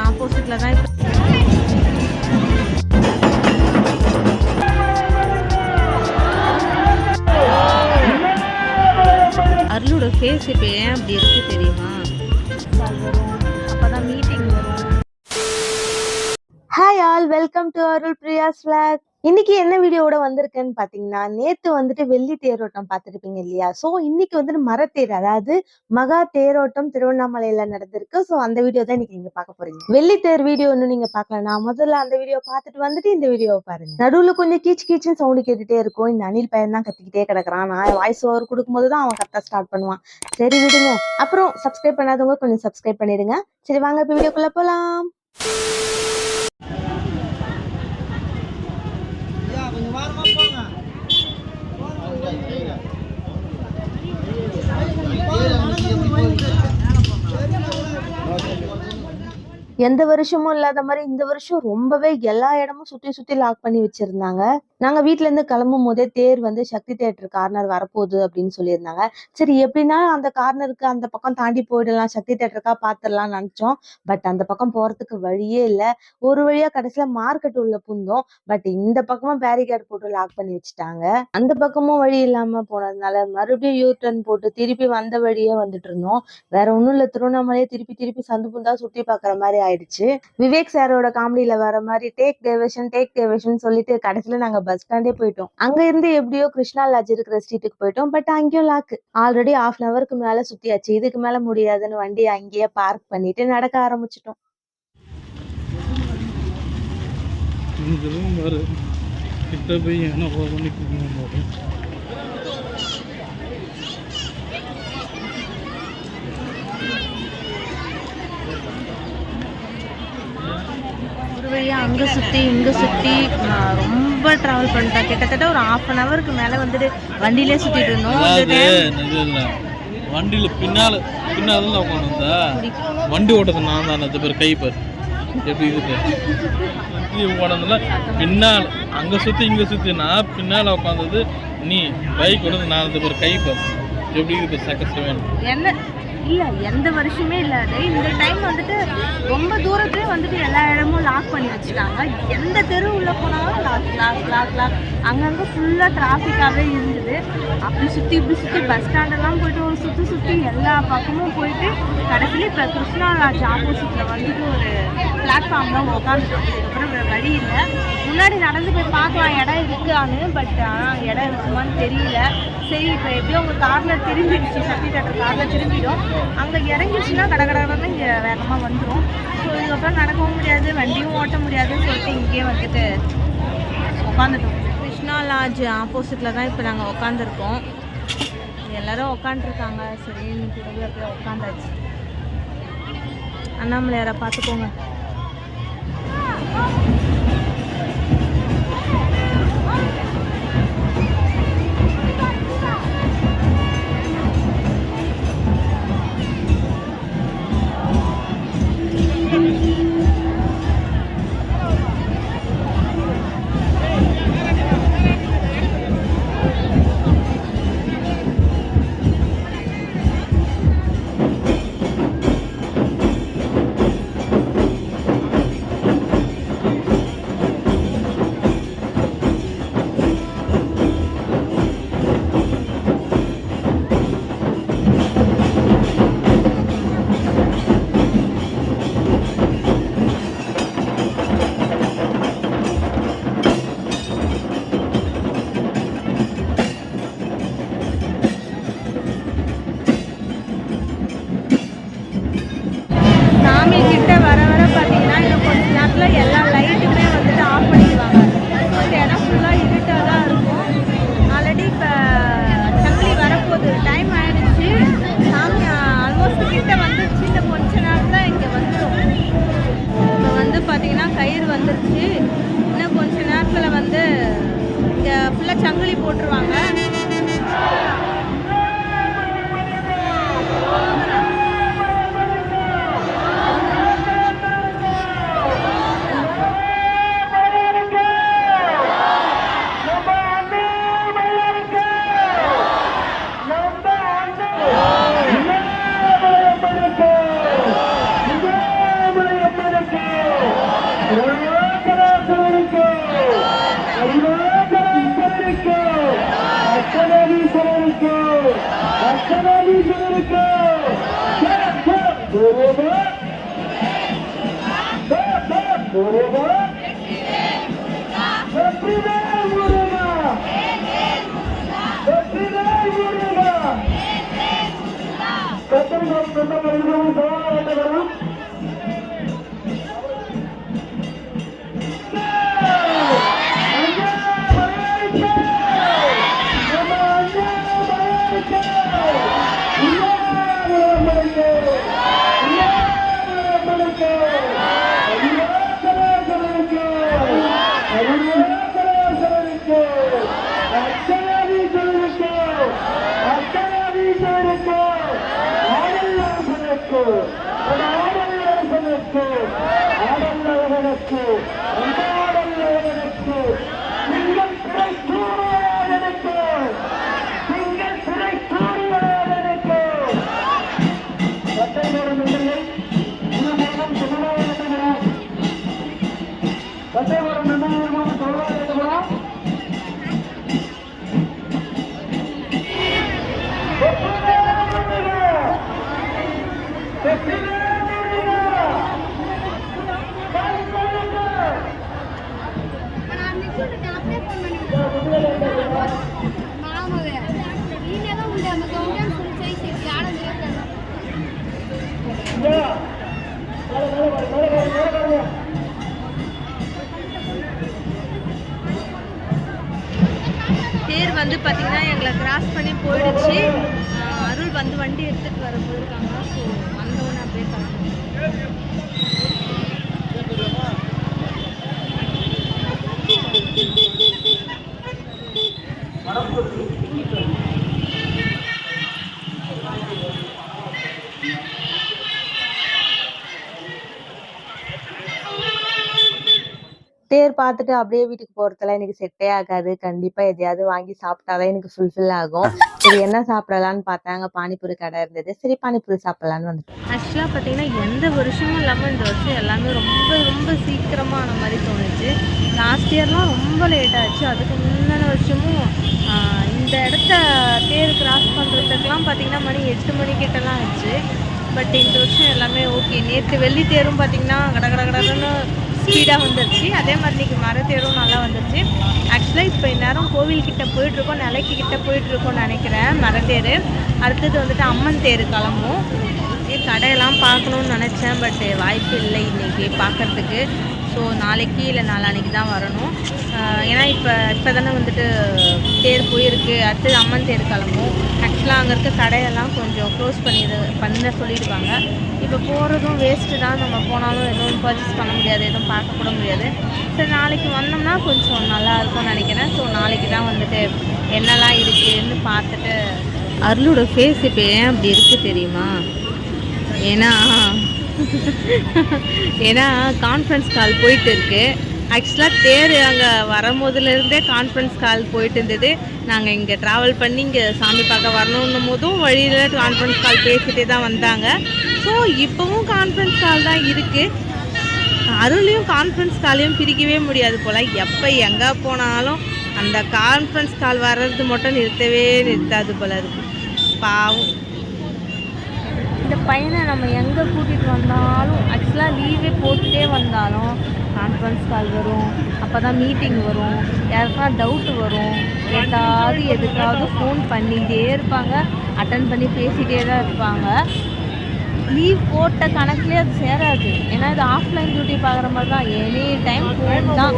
ஆப்போசிட்ல தான் அருளோட ஃபேஸ் இப்போ ஏன் அப்படி இருக்கு தெரியுமா? அப்பதான் மீட்டிங் வரும். Hi all, welcome to Arul Priya's vlog. இன்னைக்கு என்ன வீடியோட வந்திருக்கேன்னு பாத்தீங்கன்னா, நேத்து வந்துட்டு வெள்ளி தேரோட்டம் பார்த்துருப்பீங்க இல்லையா? ஸோ இன்னைக்கு வந்துட்டு மரத்தேர், அதாவது மகா தேரோட்டம் திருவண்ணாமலையில நடந்திருக்கு. ஸோ அந்த வீடியோ தான் இன்னைக்கு நீங்க பார்க்க போறீங்க. வெள்ளி தேர் வீடியோ இன்னும் நீங்க பார்க்கலனா முதல்ல அந்த வீடியோ பார்த்துட்டு வந்துட்டு இந்த வீடியோவை பாருங்க. நடுவுல கொஞ்சம் கீச் கீச்சுன்னு சவுண்டு கேட்டுட்டே இருக்கும். இந்த அணில் பையன் தான் கத்திக்கிட்டே கிடக்குறான். நான் வாய்ஸ் ஓவர் கொடுக்கும்போது தான் அவன் கத்த ஸ்டார்ட் பண்ணுவான். சரி விடுங்க. அப்புறம் சப்ஸ்கிரைப் பண்ணாதவங்க கொஞ்சம் சப்ஸ்கிரைப் பண்ணிடுங்க. சரி வாங்க இப்ப வீடியோக்குள்ள போலாம். எந்த வருஷமும் இல்லாத மாதிரி இந்த வருஷம் ரொம்பவே எல்லா இடமும் சுத்தி சுத்தி லாக் பண்ணி வச்சிருந்தாங்க. நாங்க வீட்டுல இருந்து கிளம்பும் போதே தேர் வந்து சக்தி தியேட்டர் கார்னர் வரப்போகுது அப்படின்னு சொல்லியிருந்தாங்க. சரி எப்படின்னா அந்த கார்னருக்கு அந்த பக்கம் தாண்டி போயிடலாம், சக்தி தியேட்டருக்கா பாத்துடலாம்னு நினைச்சோம். பட் அந்த பக்கம் போறதுக்கு வழியே இல்லை. ஒரு வழியா கடைசியில மார்க்கெட் உள்ள புந்தோம். பட் இந்த பக்கமும் பேரிகேட் போட்டு லாக் பண்ணி வச்சுட்டாங்க. அந்த பக்கமும் வழி இல்லாம போனதுனால மறுபடியும் யூ டர்ன் போட்டு திருப்பி வந்த வழியே வந்துட்டு இருந்தோம். வேற ஒண்ணும் இல்ல, திருவண்ணாமலையே திருப்பி திருப்பி சந்து புந்தா சுத்தி பாக்குற மாதிரி ஆயிடுச்சு. விவேக் சாரோட காமெடியில வர மாதிரி டேக் டேவேஷன் சொல்லிட்டு கடைசியில நாங்க பஸ் ஸ்டாண்டே போயிட்டோம். அங்க இருந்து எப்படியோ கிருஷ்ணா லாட்ஜ் இருக்கிற ஸ்ட்ரீட்டுக்கு போயிட்டோம். பட் அங்கேயும் லாக்கு. ஆல்ரெடி ½ an hourக்கு மேல சுத்தியாச்சு. இதுக்கு மேல முடியாதுன்னு வண்டி அங்கேயே பார்க் பண்ணிட்டு நடக்க ஆரம்பிச்சிட்டோம். அங்க சுத்தி இங்க சுத்தி ரொம்ப டிராவல் பண்ணிட்டேன். கிட்டத்தட்ட ஒரு ½ an hourக்கு மேல வந்துட்டு வண்டியிலே சுத்திட்டு இருந்தோம். வண்டியில பின்னால உட்காந்து வண்டி ஓட்டது நான் தான். அது பேர் கைப்பர் எப்படி இருக்கு உடம்புல பின்னால் அங்க சுத்தி இங்க சுத்தி நான் பின்னால உட்காந்தது நீ, பைக் ஓடுறது நான். அது பேர் கைப்பர் எப்படி இருக்கு சக்கசவன் என்ன இல்லை, எந்த வருஷமே இல்லாது. இந்த டைம் வந்துட்டு ரொம்ப தூரத்துலேயே வந்துட்டு எல்லா இடமும் லாக் பண்ணி வச்சுட்டாங்க. எந்த தெரு உள்ளே போனாலும் லாக் அங்கங்கே ஃபுல்லாக டிராஃபிக்காகவே இருந்தது. அப்படி சுற்றி இப்படி சுற்றி பஸ் ஸ்டாண்டெல்லாம் போயிட்டு ஒரு சுற்றி எல்லா பக்கமும் போயிட்டு கடைசியில் இப்போ கிருஷ்ணா லாட்ஜ் ஆப்போசிட்டில் வந்துட்டு ஒரு பிளாட்ஃபார்ம் தான் உட்காந்துட்டோம். அதுக்கப்புறம் வழி இல்லை. முன்னாடி நடந்து போய் பார்க்கலாம் இடம் இருக்கான்னு. பட் ஆனால் இடம் இருக்குமான்னு தெரியல. சரி இப்போ எப்படியும் உங்கள் கார்னர் திரும்பிடுச்சு, சக்தி தியேட்டர் கார்னர் திரும்பிடும். அங்கே இறங்கிடுச்சுன்னா கடை இங்கே வேகமாக வந்துடும். ஸோ இதுக்கப்புறம் நடக்கவும் முடியாது, வண்டியும் ஓட்ட முடியாதுன்னு சொல்லிட்டு இங்கேயே வந்துட்டு உட்காந்துட்டோம். கிருஷ்ணா லாட்ஜ் ஆப்போசிட்டில் தான் இப்போ நாங்கள் உட்காந்துருக்கோம். எல்லோரும் உட்காந்துருக்காங்க. சரி கூடவே அப்படியே உட்காந்தாச்சு. அண்ணாமலையாரை பார்த்துக்கோங்க. எல்லா லைட்டுக்குமே வந்துட்டு ஆஃப் பண்ணிடுவாங்க. ஸோ இந்த இடம் ஃபுல்லாக இருட்டாக தான் இருக்கும். ஆல்ரெடி இப்போ சங்கிலி வரப்போகுது, டைம் ஆகிடுச்சு. சாமி ஆல்மோஸ்ட் கிட்ட வந்துடுச்சு. இந்த கொஞ்ச நேரத்தில் இங்கே வந்துடும். இப்போ வந்து பார்த்திங்கன்னா கயிறு வந்துருச்சு. இன்னும் கொஞ்ச நேரத்தில் வந்து இங்கே ஃபுல்லாக சங்கிலி போட்டுருவாங்க. தேர் வந்து பார்த்தீங்கன்னா எங்களை கிராஸ் பண்ணி போயிடுச்சு. அருள் வந்து வண்டி எடுத்துகிட்டு வர போயிருக்காங்க. ஸோ வந்தவொடனே அப்படியே கிளம்புவோம். தேர் பார்த்துட்டு அப்படியே வீட்டுக்கு போறதுல எனக்கு செட்டே ஆகாது. கண்டிப்பா எதையாவது வாங்கி சாப்பிட்டாதான் எனக்கு ஃபுல்ஃபில் ஆகும். சரி என்ன சாப்பிடலான்னு பார்த்தாங்க, பானிபூரி கடை இருந்தது. சரி பானிபூரி சாப்பிடலான்னு வந்துட்டோம். ஆக்சுவலாக பார்த்தீங்கன்னா எந்த வருஷமும் இல்லாமல் இந்த வருஷம் எல்லாமே ரொம்ப ரொம்ப சீக்கிரமான மாதிரி தோணுச்சு. லாஸ்ட் இயர்லாம் ரொம்ப லேட் ஆச்சு. அதுக்கு முந்தின வருஷமும் இந்த இடத்த தேர் கிராஸ் பண்ணுறதுக்கெலாம் பார்த்தீங்கன்னா மணி 8 மணிக்கிட்டலாம் ஆச்சு. பட் இந்த வருஷம் எல்லாமே ஓகே. நேற்று வெள்ளி தேரும் பார்த்தீங்கன்னா கடன்னு ஸ்பீடாக வந்துருச்சு. அதே மாதிரி இன்றைக்கி மரத்தேரும் நல்லா வந்துருச்சு. ஆக்சுவலாக இப்போ இந்நேரம் கோவில்கிட்ட போயிட்டுருக்கோம், நிலைக்கு கிட்ட போயிட்டுருக்கோன்னு நினைக்கிறேன் மரத்தேர். அடுத்தது வந்துட்டு அம்மன் தேர் கிளம்பும். கடையெல்லாம் பார்க்கணுன்னு நினச்சேன், பட் வாய்ப்பு இல்லை இன்றைக்கி பார்க்குறதுக்கு. ஸோ நாளைக்கு இல்லை நாளான்னைக்கு தான் வரணும். ஏன்னா இப்போ தானே வந்துட்டு தேர் போயிருக்கு. அடுத்தது அம்மன் தேர் கிளம்பும். ஆக்சுவலாக அங்கே இருக்க கடையெல்லாம் கொஞ்சம் க்ளோஸ் பண்ண சொல்லிடுவாங்க. இப்போ போகிறதும் வேஸ்ட்டு தான். நம்ம போனாலும் எதுவும் பர்ச்சேஸ் பண்ண முடியாது, எதுவும் பார்க்கக்கூட முடியாது. சரி நாளைக்கு வந்தோம்னா கொஞ்சம் நல்லா இருக்கும்னு நினைக்கிறேன். ஸோ நாளைக்கு தான் வந்துட்டு என்னெல்லாம் இருக்குதுன்னு பார்த்துட்டு. அருளோட ஃபேஸ் இப்போ ஏன் அப்படி இருக்குது தெரியுமா? ஏன்னா கான்ஃபரன்ஸ் கால் போயிட்டு இருக்கு. ஆக்சுவலாக தேர் அங்கே வரும்போதுலேருந்தே கான்ஃபரன்ஸ் கால் போயிட்டு இருந்தது. நாங்கள் இங்கே ட்ராவல் பண்ணி இங்கே சாமி பார்க்க வரணுன்னும் போதும் வழியில் கான்ஃபரன்ஸ் கால் பேசிகிட்டே தான் வந்தாங்க. ஸோ இப்போவும் கான்ஃபரன்ஸ் கால் தான் இருக்குது. அருளையும் கான்ஃபரன்ஸ் காலையும் பிரிக்கவே முடியாது போல். எப்போ எங்கே போனாலும் அந்த கான்ஃபரன்ஸ் கால் வர்றது மட்டும் நிறுத்தாது போல் இருக்குது. பாவம் இந்த பையனை நம்ம எங்கே கூட்டிகிட்டு வந்தாலும், ஆக்சுவலாக லீவே போட்டுகிட்டே வந்தாலும் கான்ஃபரன்ஸ் கால் வரும். அப்போ தான் மீட்டிங் வரும், யாருக்கா டவுட்டு வரும், ஏதாவது எதுக்காவது ஃபோன் பண்ணிகிட்டே இருப்பாங்க, அட்டன் பண்ணி பேசிகிட்டே தான் இருப்பாங்க. லீவ் போட்ட கணக்குலேயே அது சேராது. ஏன்னா இது ஆஃப்லைன் டியூட்டி பார்க்குற மாதிரி தான். எனி டைம் ஃபோன் தான்,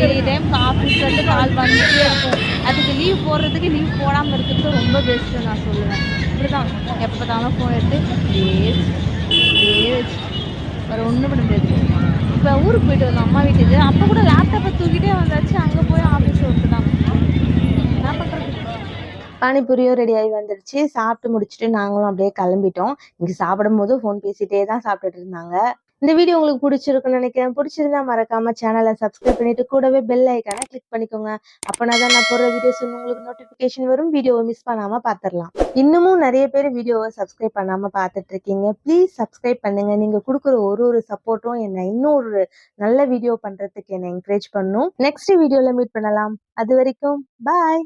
எனி டைம் ஆஃபீஸ்லேருந்து கால் பண்ணிகிட்டே இருக்கும். அதுக்கு லீவ் போடுறதுக்கு லீவ் போடாமல் இருக்கிறது ரொம்ப பெஸ்ட்டு நான் சொல்லுவேன். இப்படி தான் எப்போ தாலும் ஃபோன் எடுத்து வேறு ஒன்றும் பண்ண முடியாது. இப்போ ஊருக்கு போயிட்டு வந்தோம் அம்மா வீட்டுக்கு. அப்போ கூட லேப்டாப்பை தூக்கிட்டே வந்தாச்சு. அங்கே போய் ஆஃபீஸ் ஒர்க்கு தான். என்ன பண்ணுறது? பானிபூரியும் ரெடி ஆகி வந்துடுச்சு. சாப்பிட்டு முடிச்சுட்டு நாங்களும் அப்படியே கிளம்பிட்டோம். இங்கே சாப்பிடும் போது ஃபோன் பேசிகிட்டே தான் சாப்பிட்டுட்டு இருந்தாங்க. இந்த வீடியோ உங்களுக்கு பிடிச்சிருக்குன்னு நினைக்கிறேன். பிடிச்சிருந்தா மறக்காம சேனலை சப்ஸ்கிரைப் பண்ணிட்டு கூடவே பெல் ஐக்கானை கிளிக் பண்ணிக்கோங்க. அப்போனா தான் நான் போடுற வீடியோஸ் உங்களுக்கு நோட்டிஃபிகேஷன் வரும். வீடியோவை மிஸ் பண்ணாமல் பார்த்துடலாம். இன்னமும் நிறைய பேர் வீடியோவை சப்ஸ்கிரைப் பண்ணாமல் பார்த்துட்டு இருக்கீங்க. ப்ளீஸ் சப்ஸ்கிரைப் பண்ணுங்க. நீங்கள் கொடுக்குற ஒரு சப்போர்ட்டும் என்னை இன்னொரு நல்ல வீடியோ பண்ணுறதுக்கு என்னை என்கரேஜ் பண்ணும். நெக்ஸ்ட் வீடியோவில் மீட் பண்ணலாம். அது வரைக்கும் பாய்.